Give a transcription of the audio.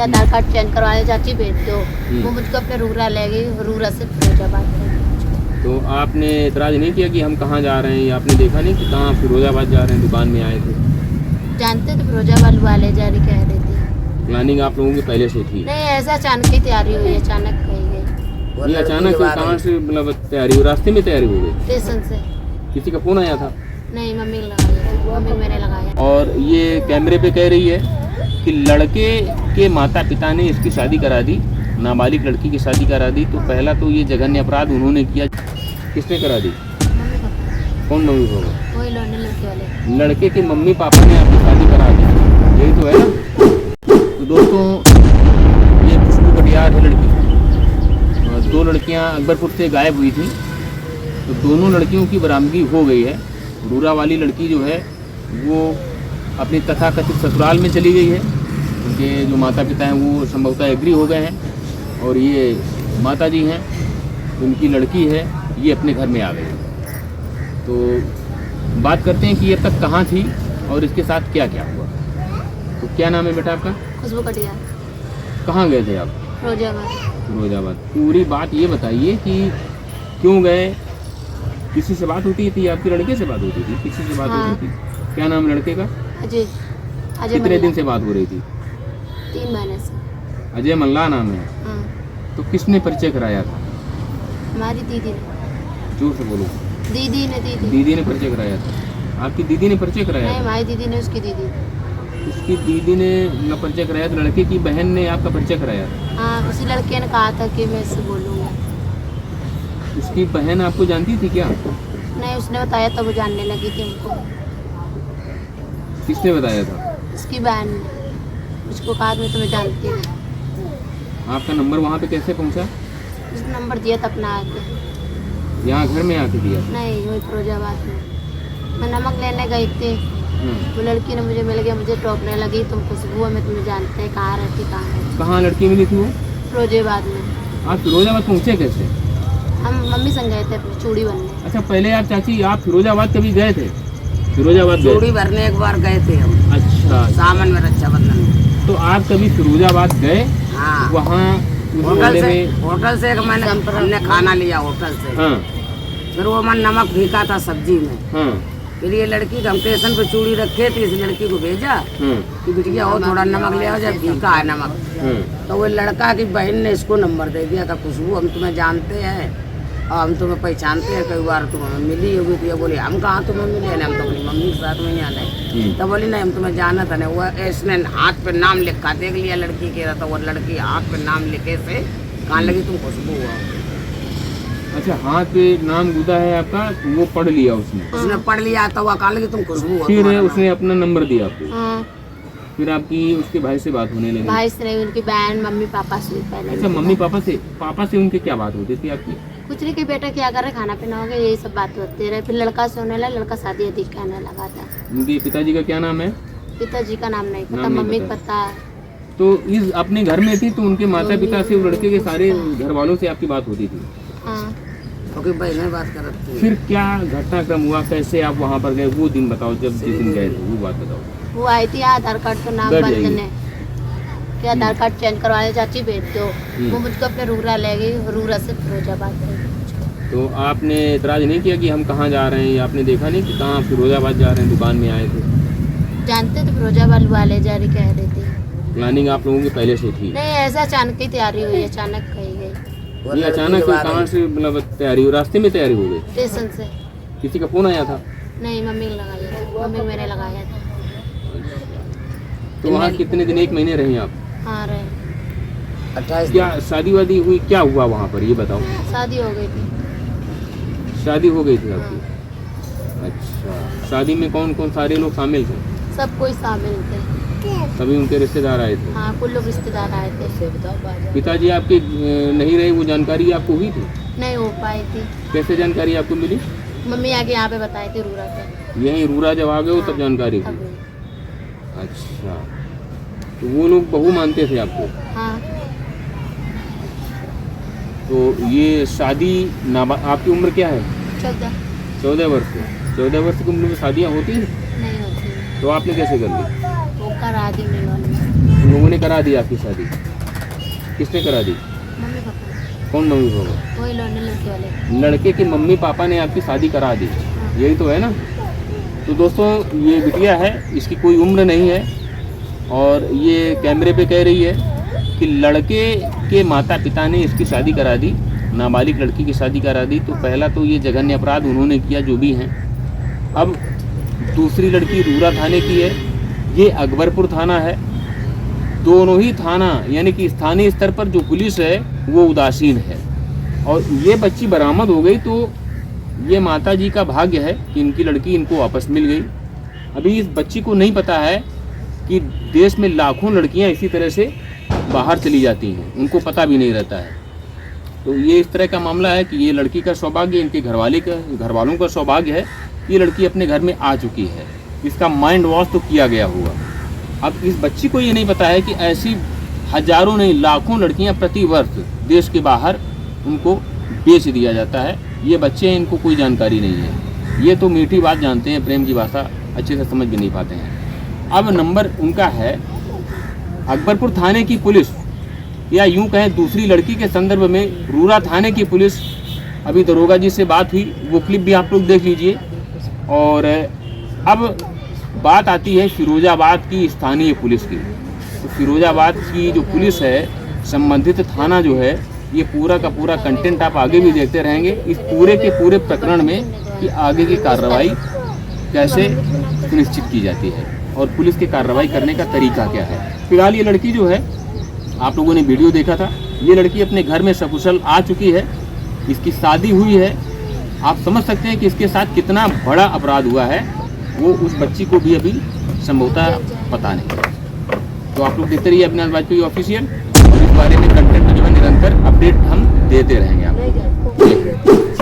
आधार card change करवाने चाची भेज दो। वो मुझको अपने रूरा ले गई, रूरा से फिरोजाबाद ले गई। तो आपने इतराज़ नहीं किया कि हम कहाँ जा रहे हैं, या आपने देखा नहीं कि कहाँ फिरोजाबाद जा रहे हैं, दुकान में आए थे? जानते थे फिरोजाबाद वाले जा रही कह रही थी। प्लानिंग आप लोगों की पहले से थी? नहीं, ऐसा अचानक ही तैयारी हुई, अचानक कही गई। ये अचानक से कहाँ से, मतलब तैयारी हुई? रास्ते में तैयारी हो गई? स्टेशन से। किसी का फ़ोन आया था? नहीं, मम्मी ने लगाया, मम्मी मैंने लगाया। और ये कैमरे पे कह रही है कि लड़के के माता पिता ने इसकी शादी करा दी, नाबालिग लड़की की शादी करा दी। तो पहला तो ये जघन्य अपराध उन्होंने किया। किसने करा दी? मम्मी पापा, कौन मम्मी पापा? वही लौंडे लड़के वाले। लड़के के मम्मी पापा ने आपकी शादी करा दी, यही तो है ना? तो दोस्तों, ये खुशबू कटियार है लड़की। दो लड़कियां अकबरपुर से गायब हुई थी, तो दोनों लड़कियों की बरामदगी हो गई है। रूरा वाली लड़की जो है वो अपनी तथाकथित ससुराल में चली गई है। उनके जो माता पिता हैं वो संभवतः एग्री हो गए हैं, और ये माता जी हैं, उनकी लड़की है, ये अपने घर में आ गई। तो बात करते हैं कि ये तक कहाँ थी और इसके साथ क्या क्या हुआ। तो क्या नाम है बेटा आपका? खुशबू कटियार, कहाँ गए थे आप? फिरोजाबाद। फिरोजाबाद। पूरी बात ये बताइए कि क्यों गए, किसी से बात होती थी? आपकी लड़के से बात होती थी? किसी से बात होती थी? क्या नाम लड़के का? अजय। अजय कितने दिन से बात हो रही थी? 3 महीने से। अजय मल्ला नाम है। हाँ, तो किसने परिचय कराया था? हमारी दीदी ने। जोर से बोलो। दीदी दीदी ने परिचय कराया था? आपकी दीदी ने परिचय कराया नहीं, था? हमारी दीदी ने उसकी दीदी। उसकी दीदी ने न परिचय कराया था, लड़के की बहन ने आपका परिचय कराया था? हाँ, उसी लड़के ने कहा था कि मैं इससे बोलूँगा। उसकी बहन आपको जानती थी क्या? नहीं, उसने बताया तो वो जानने लगी थी हमको। किसने बताया था? उसकी बहन ने उसको कहा मैं तुम्हें जानती हूँ। आपका नंबर वहाँ पे कैसे पहुँचा? उसने नंबर दिया था अपना आके। यहाँ घर में आके दिया? नहीं, वही फिरोजाबाद में। मैं नमक लेने गई थी, वो लड़की ने मुझे मिल गया, मुझे टोकने लगी, तुम खुशबू मैं तुम्हें जानते हैं, कहाँ रहती, कहाँ है। कहाँ लड़की मिली थी वो? फिरोजाबाद में। आप फिरोजाबाद पहुँचे कैसे? हम मम्मी संग गए थे चूड़ी बनने। अच्छा, पहले आप चाची आप फिरोजाबाद कभी गए थे? फिरोजाबाद गए? चूड़ी भरने एक बार गए थे हम। अच्छा, सावन में, रक्षाबंधन में। तो आप कभी फिरोजाबाद गए? हाँ, वहाँ उस होटल मोहल्ले से में? होटल से एक हमने खाना लिया होटल से। हाँ फिर वो मन नमक फीका था सब्जी में। हाँ फिर ये लड़की हम स्टेशन पे चूड़ी रखे थे, इस लड़की को भेजा हाँ कि बिटिया और थोड़ा नमक ले आओ, जब फीका है नमक। हाँ। तो वो लड़का की बहन ने इसको नंबर दे दिया था, खुशबू हम तुम्हें जानते हैं और हम तुम्हें पहचानते हैं, कई बार तुम हमें मिली होगी। तो ये बोली हम कहाँ तुम्हें मिले ना, हम तो अपनी मम्मी के साथ में ही आने। तो बोली नहीं, हम तुम्हें जाना था। नहीं, वो इसने हाथ पे नाम लिखा, देख लिया लड़की के, तो वो लड़की हाथ पे नाम लिखे से कहाँ लगी तुम खुशबू हो। अच्छा, हाथ पे नाम गुदा है आपका, वो पढ़ लिया उसने? उसने पढ़ लिया तो वो कहाँ लगी तुम खुशबू हो। फिर तुम्हारा नाम। उसने अपना नंबर दिया आपको? हाँ, फिर आपकी उसके भाई से बात होने लगी? भाई से नहीं, उनकी बहन मम्मी पापा से पहले। अच्छा, मम्मी पापा से? पापा से उनके क्या बात होती थी आपकी? कुछ नहीं कि बेटा क्या कर रहे, खाना पीना हो गया, यही सब बात होती रहे। फिर लड़का से होने लगा, लड़का शादी अधिक कहने लगा था। उनके पिताजी का क्या नाम है? पिताजी का नाम नहीं पता, नाम नहीं मम्मी को पता। पता है। तो इस अपने घर में थी तो उनके माता पिता से, वो लड़के के सारे घर वालों से आपकी बात होती थी? हाँ, क्योंकि बहनें बात करती। फिर क्या घटनाक्रम हुआ, कैसे आप वहाँ पर गए, वो दिन बताओ, जब जिस दिन गए थे वो बात बताओ। वो आई थी आधार कार्ड तो नाम बैठ जाइए। बदलने, कि आधार कार्ड चेंज करवाने चाची भेज दो। वो मुझको अपने रूरा ले गई, रूरा से फिरोजाबाद ले गई मुझको। तो आपने इतराज़ नहीं किया कि हम कहाँ जा रहे हैं, या आपने देखा नहीं कि कहाँ फिरोजाबाद जा रहे हैं, दुकान में आए थे? जानते थे फिरोजाबाद वाले जा रही कह रही थी। प्लानिंग आप लोगों की पहले से थी? नहीं, ऐसा अचानक ही तैयारी हुई, अचानक कही गई। ये अचानक से कहाँ से, मतलब तैयारी, रास्ते में तैयारी हो गई? स्टेशन से। किसी का फ़ोन आया था? नहीं, मम्मी ने लगाया था, मम्मी मैंने लगाया था। तो वहाँ कितने दिन, 1 महीने रहे आप? हाँ, रहे। 28 क्या शादी वादी हुई, क्या हुआ वहाँ पर, ये बताओ। शादी हो गई थी। शादी हो गई थी आपकी? अच्छा, शादी में कौन कौन सारे लोग शामिल थे? सब कोई शामिल थे। सभी उनके रिश्तेदार आए थे? हाँ, कुल लोग रिश्तेदार आए थे। पिताजी आपके नहीं रहे, वो जानकारी आपको हुई थी? नहीं हो पाई थी। कैसे जानकारी आपको मिली? मम्मी आके यहाँ पे बताए थे रूरा पे। यहीं रूरा जब आ गए हो तब जानकारी तब हुई? हुई। अच्छा, तो वो लोग बहू मानते थे आपको? हाँ, तो ये शादी आपकी उम्र क्या है? 14 14 वर्ष। 14 वर्ष की उम्र में शादियाँ होती हैं? नहीं होती। तो आपने कैसे कर ली? वो करा दी मिलोन में। उन लोगों ने करा दी आपकी शादी? किसने करा दी? मम्मी पापा कौन मम्मी पापा? वही लौंडे लड़के वाले। लड़के के मम्मी पापा ने आपकी शादी करा दी, यही तो है ना? तो दोस्तों ये बिटिया है, इसकी कोई उम्र नहीं है और ये कैमरे पे कह रही है कि लड़के के माता पिता ने इसकी शादी करा दी, नाबालिग लड़की की शादी करा दी। तो पहला तो ये जघन्य अपराध उन्होंने किया जो भी हैं। अब दूसरी लड़की रूरा थाने की है, ये अकबरपुर थाना है। दोनों ही थाना यानी कि स्थानीय स्तर पर जो पुलिस है वो उदासीन है और ये बच्ची बरामद हो गई। तो ये माता जी का भाग्य है कि इनकी लड़की इनको वापस मिल गई। अभी इस बच्ची को नहीं पता है कि देश में लाखों लड़कियां इसी तरह से बाहर चली जाती हैं, उनको पता भी नहीं रहता है। तो ये इस तरह का मामला है कि ये लड़की का सौभाग्य, इनके घर वालों का सौभाग्य है, ये लड़की अपने घर में आ चुकी है। इसका माइंड वॉश तो किया गया होगा। अब इस बच्ची को ये नहीं पता है कि ऐसी हजारों नहीं लाखों लड़कियां प्रति वर्ष देश के बाहर उनको बेच दिया जाता है। ये बच्चे हैं, इनको कोई जानकारी नहीं है। ये तो मीठी बात जानते हैं, प्रेम की भाषा अच्छे से समझ भी नहीं पाते हैं। अब नंबर उनका है अकबरपुर थाने की पुलिस, या यूं कहें दूसरी लड़की के संदर्भ में रूरा थाने की पुलिस। अभी दरोगा जी से बात हुई, वो क्लिप भी आप लोग देख लीजिए। और अब बात आती है फिरोजाबाद की स्थानीय पुलिस की। तो फिरोजाबाद की जो पुलिस है, संबंधित थाना जो है, ये पूरा का पूरा कंटेंट आप आगे भी देखते रहेंगे इस पूरे के पूरे प्रकरण में कि आगे की कार्रवाई कैसे सुनिश्चित की जाती है और पुलिस की कार्रवाई करने का तरीका क्या है। फिलहाल ये लड़की जो है, आप लोगों ने वीडियो देखा था, ये लड़की अपने घर में सकुशल आ चुकी है, इसकी शादी हुई है। आप समझ सकते हैं कि इसके साथ कितना बड़ा अपराध हुआ है, वो उस बच्ची को भी अभी संभवतः पता नहीं। तो आप लोग देखते रहिए अपना वाजपेयी ऑफिशियल, और इस बारे में कंटेंट जो है निरंतर अपडेट हम देते रहेंगे आपको।